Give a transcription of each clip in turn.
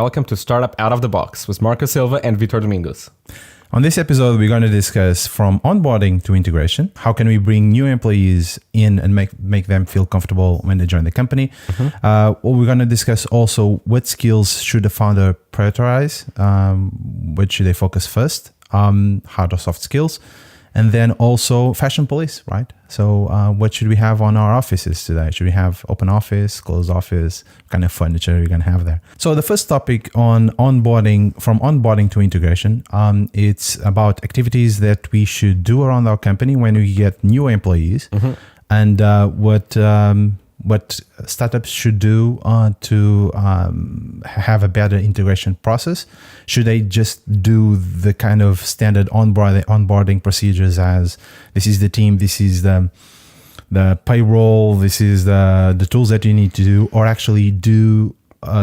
welcome to Startup Out of the Box with Silva and Vitor Domingos. On this episode, we're going to discuss from onboarding to integration. How can we bring new employees in and make them feel comfortable when they join the company? We're going to discuss also what skills should the founder prioritize, what should they focus first, hard or soft skills, and then also fashion police, right? So what should we have on our offices today? Should we have open office, closed office? What kind of furniture you're going to have there? So the first topic on onboarding, from onboarding to integration, it's about activities that we should do around our company when we get new employees, and what startups should do to have a better integration process. Should they just do the kind of standard onboarding procedures as this is the team, this is the payroll, this is the tools that you need to do, or actually do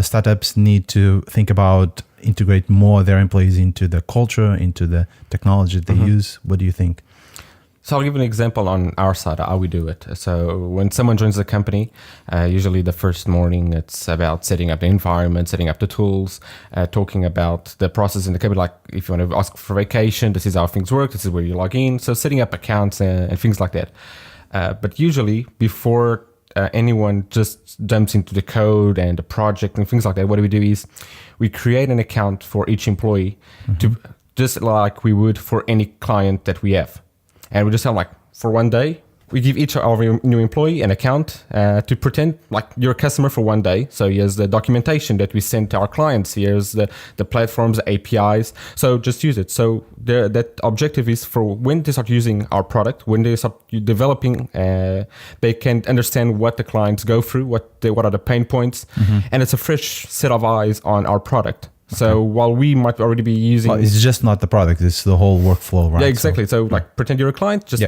startups need to think about integrate more their employees into the culture, into the technology that they use? What do you think? So I'll give an example on our side, how we do it. So when someone joins the company, usually the first morning, it's about setting up the environment, setting up the tools, talking about the process in the company, like if you want to ask for vacation, this is how things work, this is where you log in. So setting up accounts and things like that. But usually before anyone just jumps into the code and the project and things like that, what we do is we create an account for each employee, to just like we would for any client that we have. And we just have for one day, we give each of our new employee an account to pretend like you're a customer for one day. So here's the documentation that we send to our clients. Here's the platforms, the APIs. So just use it. So that objective is for when they start using our product, when they start developing, they can understand what the clients go through, what are the pain points. And it's a fresh set of eyes on our product. So while we might already be using... Well, it's just not the product, it's the whole workflow, right? Yeah, exactly. So pretend you're a client, just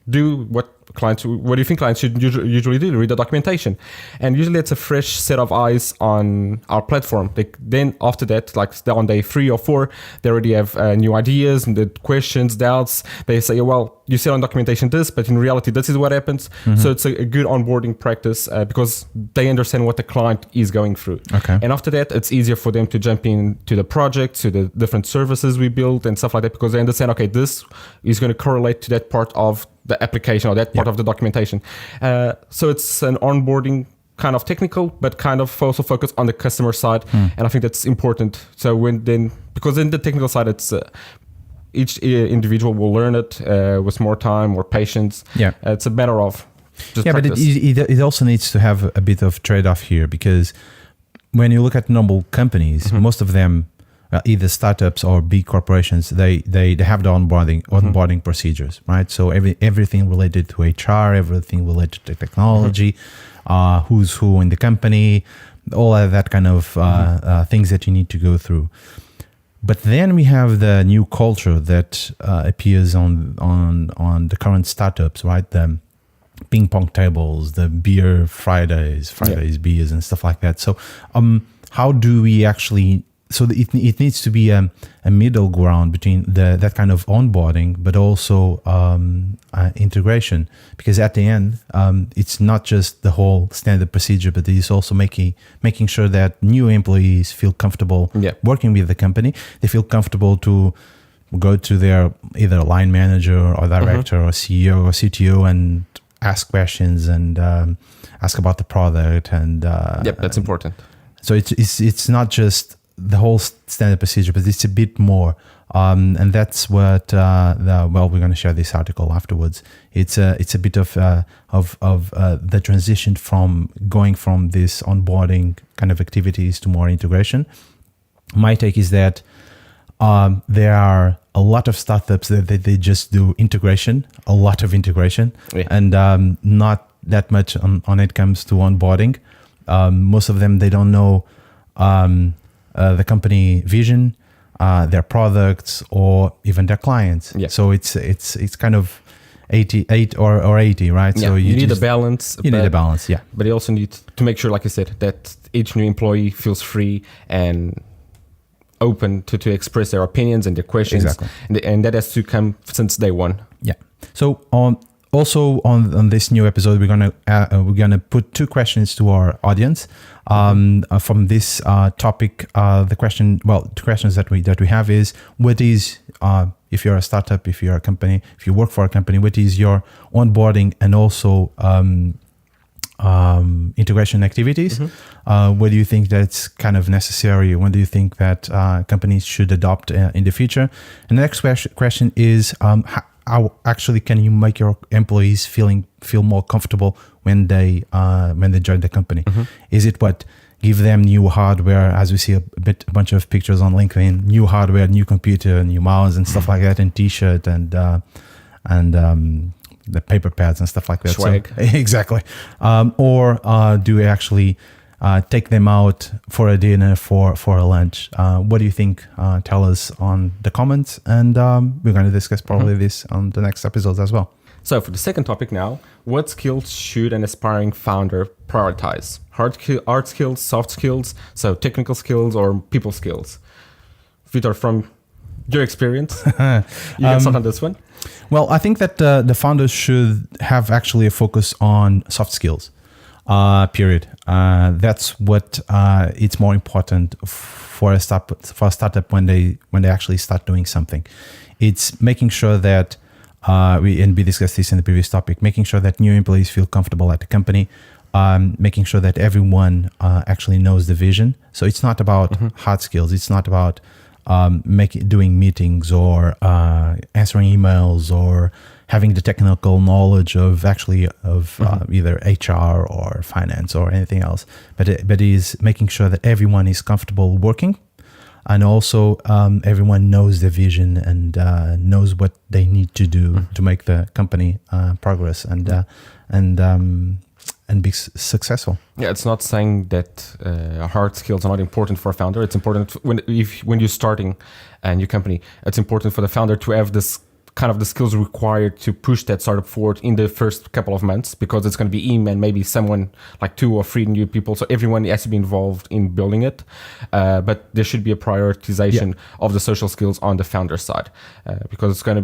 do what do you think clients should usually do? Read the documentation. And usually it's a fresh set of eyes on our platform. Then after that, on day 3 or 4, they already have new ideas and the questions, doubts. They say, well, you said on documentation this, but in reality, this is what happens. So it's a good onboarding practice because they understand what the client is going through. Okay. And after that, it's easier for them to jump into the project, to the different services we build and stuff like that, because they understand, okay, this is going to correlate to that part of the application or that part of the documentation. So it's an onboarding kind of technical, but kind of also focused on the customer side. And I think that's important. So because in the technical side, it's each individual will learn it with more time, more patience. It's a matter of just practice. But it also needs to have a bit of trade-off here, because when you look at normal companies, most of them, either startups or big corporations, they have the onboarding procedures, right? So everything related to HR, everything related to technology, who's who in the company, all of that kind of things that you need to go through. But then we have the new culture that appears on the current startups, right? The ping pong tables, the beer Fridays beers and stuff like that. So how do we actually... So it needs to be a middle ground between that kind of onboarding, but also integration. Because at the end, it's not just the whole standard procedure, but it's also making sure that new employees feel comfortable working with the company. They feel comfortable to go to their either line manager or director or CEO or CTO and ask questions and ask about the product. And that's important. So it's not just the whole standard procedure, but it's a bit more, and that's what we're going to share this article afterwards. It's a bit of the transition from going from this onboarding kind of activities to more integration. My take is that there are a lot of startups that they just do integration, a lot of integration, and not that much on it comes to onboarding. Most of them, they don't know the company vision, their products, or even their clients. So it's kind of 88 or 80, right? So you need a balance. You need a balance, But you also need to make sure, like you said, that each new employee feels free and open to express their opinions and their questions. Exactly. And that has to come since day one. So Also, on this new episode, we're gonna put 2 questions to our audience from this topic. 2 questions that we have is: what is, if you're a startup, if you're a company, if you work for a company, what is your onboarding and also integration activities? What do you think that's kind of necessary? What do you think that companies should adopt in the future? And the next question is: how actually can you make your employees feel more comfortable when they join the company? Is it give them new hardware, as we see a bunch of pictures on LinkedIn, new hardware, new computer, new mouse and stuff like that, and T-shirt and the paper pads and stuff like that. Swag. So, exactly. Or do we actually take them out for a dinner, for a lunch? What do you think? Tell us on the comments, and we're going to discuss probably this on the next episodes as well. So for the second topic now, what skills should an aspiring founder prioritize? Hard skills, soft skills, so technical skills or people skills? Vitor, from your experience, you can start on this one. Well, I think that the founders should have actually a focus on soft skills. Period. That's what it's more important for a startup when they actually start doing something. It's making sure that we discussed this in the previous topic. Making sure that new employees feel comfortable at the company. Making sure that everyone actually knows the vision. So it's not about hard skills. It's not about doing meetings or answering emails or having the technical knowledge of either HR or finance or anything else, but it is making sure that everyone is comfortable working, and also everyone knows the vision and knows what they need to do to make the company progress and be successful. Yeah, it's not saying that hard skills are not important for a founder. It's important when you're starting a new company. It's important for the founder to have this kind of the skills required to push that startup forward in the first couple of months, because it's going to be him and maybe someone like 2 or 3 new people. So everyone has to be involved in building it. But there should be a prioritization of the social skills on the founder side, because he's going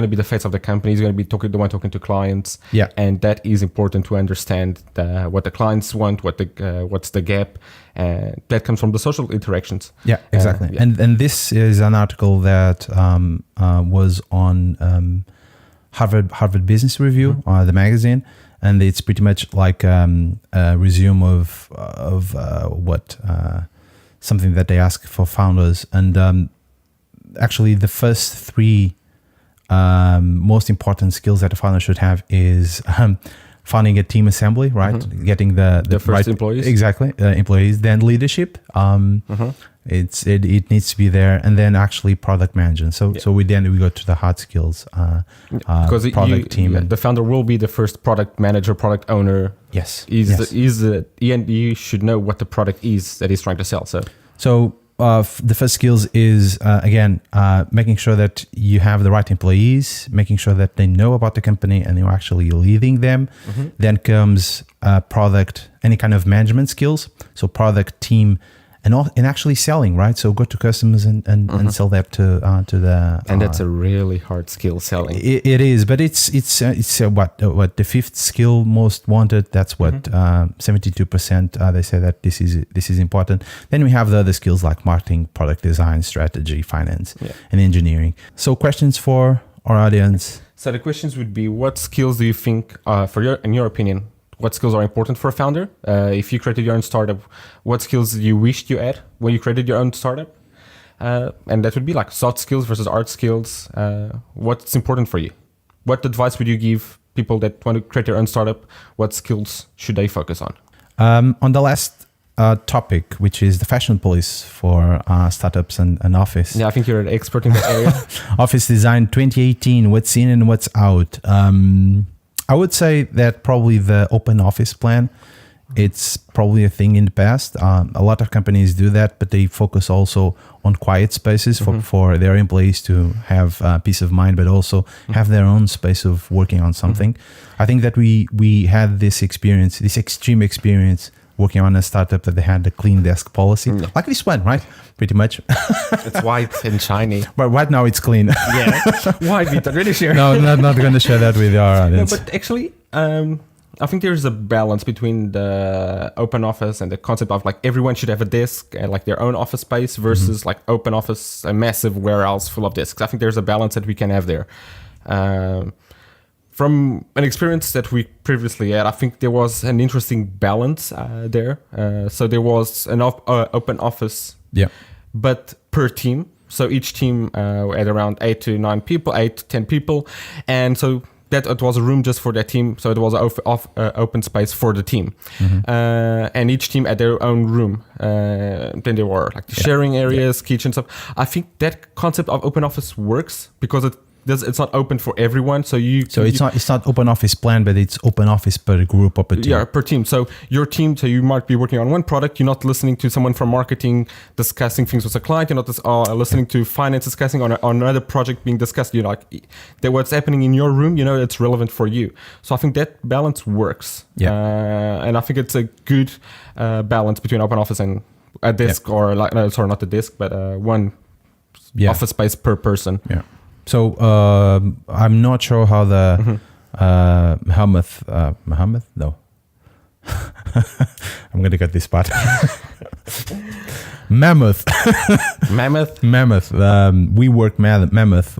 to be the face of the company. He's going to be the one talking to clients. Yeah. And that is important to understand what the clients want, what's the gap. That comes from the social interactions. Yeah, exactly. And this is an article that was on Harvard Business Review, the magazine, and it's pretty much like a resume of what something that they ask for founders. And actually, the first 3 most important skills that a founder should have is founding a team assembly, right? Getting the first right employees. Exactly, employees. Then leadership. It needs to be there, and then actually product management. So we go to the hard skills. Because product team. The founder will be the first product manager, product owner. Yes. You should know what the product is that he's trying to sell. So the first skills is making sure that you have the right employees, making sure that they know about the company and you're actually leading them. Then comes product, any kind of management skills. So product, team, and actually selling, right? So go to customers and sell that to the. And that's a really hard skill, selling. It is, but it's what the 5th skill most wanted. That's what 72%. They say that this is important. Then we have the other skills like marketing, product design, strategy, finance, and engineering. So questions for our audience. So the questions would be: what skills do you think, in your opinion, what skills are important for a founder? If you created your own startup, what skills you wished you had when you created your own startup? And that would be like soft skills versus hard skills. What's important for you? What advice would you give people that want to create their own startup? What skills should they focus on? On the last topic, which is the fashion police for startups and office. Yeah, I think you're an expert in that area. Office design 2018, what's in and what's out. I would say that probably the open office plan, it's probably a thing in the past. A lot of companies do that, but they focus also on quiet spaces for their employees to have peace of mind, but also have their own space of working on something. I think that we had this extreme experience working on a startup that they had the clean desk policy, like this one, right? Pretty much. It's white and shiny. But right now it's clean. Yeah. Why, Vitor? Really share? No, not going to share that with our No, audience. but actually, I think there's a balance between the open office and the concept of like everyone should have a desk and like their own office space versus like open office, a massive warehouse full of desks. I think there's a balance that we can have there. From an experience that we previously had, I think there was an interesting balance there. So there was an open office, but per team. So each team had around 8 to 9 people, 8 to 10 people. And so that it was a room just for that team. So it was an open space for the team. And each team had their own room. Then there were like the sharing areas, kitchen stuff. I think that concept of open office works because it's not open for everyone. So it's not open office plan, but it's open office per group or per team. Yeah, per team. So your team, so you might be working on one product. You're not listening to someone from marketing discussing things with a client. You're not listening to finance discussing on another project being discussed. You're like, that what's happening in your room, it's relevant for you. So I think that balance works. And I think it's a good balance between open office and a desk or like, no, sorry, not a desk, but one office space per person. Yeah. So I'm not sure how the Muhammad? No. I'm going to get this part. Mammoth. We work Mammoth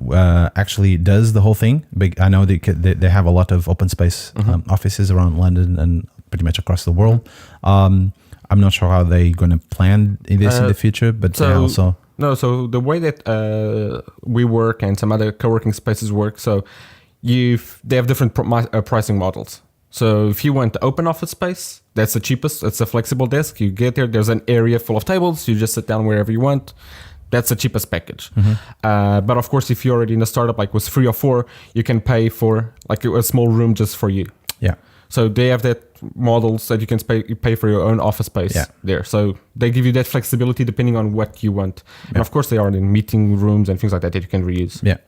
actually does the whole thing. I know they have a lot of open space offices around London and pretty much across the world. I'm not sure how they're going to plan this in the future, but they also... No, so the way that we work and some other co-working spaces work, so they have different pricing models. So if you want the open office space, that's the cheapest. It's a flexible desk. You get there's an area full of tables. You just sit down wherever you want. That's the cheapest package. But of course, if you're already in a startup, like with 3 or 4, you can pay for like a small room just for you. Yeah. So they have that models that you can pay for your own office space there. So they give you that flexibility depending on what you want. And of course, they are in meeting rooms and things like that you can reuse. Yeah.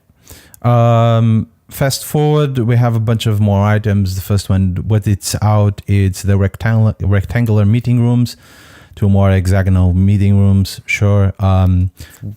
Fast forward, we have a bunch of more items. The first one, what it's out, it's the rectangular meeting rooms to more hexagonal meeting rooms. Sure.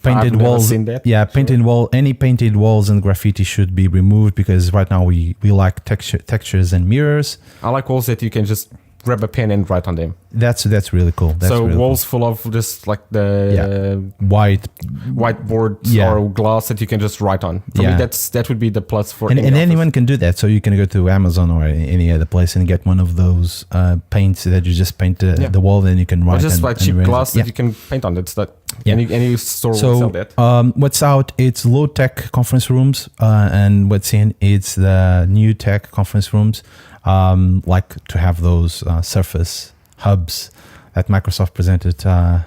Painted walls. Any painted walls and graffiti should be removed because right now we like textures and mirrors. I like walls that you can just grab a pen and write on them. That's really cool. Walls full of just like the whiteboards or glass that you can just write on. For me, that would be the plus for and anyone can do that. So you can go to Amazon or any other place and get one of those paints that you just paint the wall, and you can write. Or just like cheap glass that you can paint on. That's that. Any store will sell that. What's out? It's low tech conference rooms, and what's in? It's the new tech conference rooms. Like to have those Surface hubs that Microsoft presented a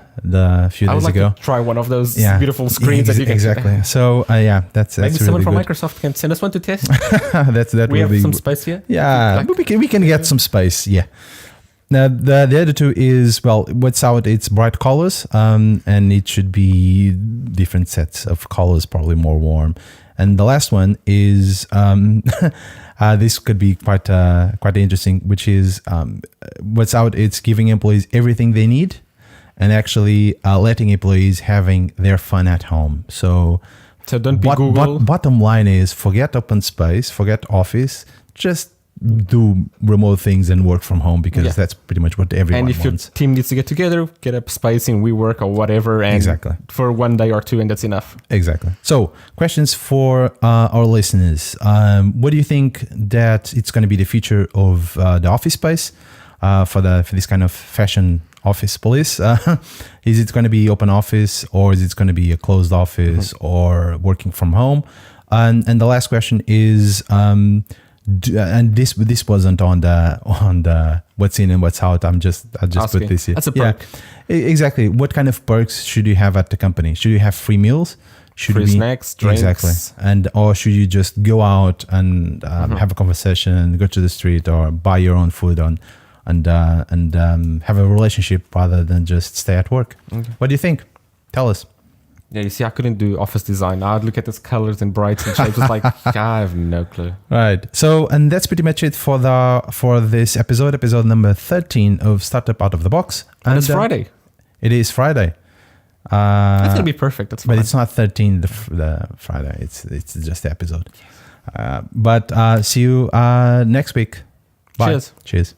few days ago. To try one of those beautiful screens that you can exactly. So that's maybe really someone from good. Microsoft can send us one to test. We have some space here. Yeah, we can get some space. Yeah. Now the other two is what's out? It's bright colors, and it should be different sets of colors, probably more warm. And the last one is this could be quite interesting, which is what's out. It's giving employees everything they need, and actually letting employees having their fun at home. So don't be Google. Bottom line is forget open space, forget office, just do remote things and work from home because that's pretty much what everyone wants. And if your team needs to get together, get a space in WeWork or whatever, and for 1 day or 2, and that's enough. Exactly. So, questions for our listeners. What do you think that it's going to be the future of the office space for this kind of fashion office police? Is it going to be open office, or is it going to be a closed office, or working from home? And the last question is. And this wasn't on the what's in and what's out. I just put this here. That's a perk. Yeah, exactly. What kind of perks should you have at the company? Should you have free meals? Free snacks, drinks. Exactly. Or should you just go out and have a conversation, go to the street, or buy your own food and have a relationship rather than just stay at work? Okay. What do you think? Tell us. Yeah, you see, I couldn't do office design. I'd look at these colors and brights and shapes. It's like, I have no clue. Right. So, and that's pretty much it for this episode number 13 of Startup Out of the Box. And it's Friday. It is Friday. That's gonna be perfect. That's fine. But it's not 13 the Friday. It's just the episode. But see you next week. Bye. Cheers. Cheers.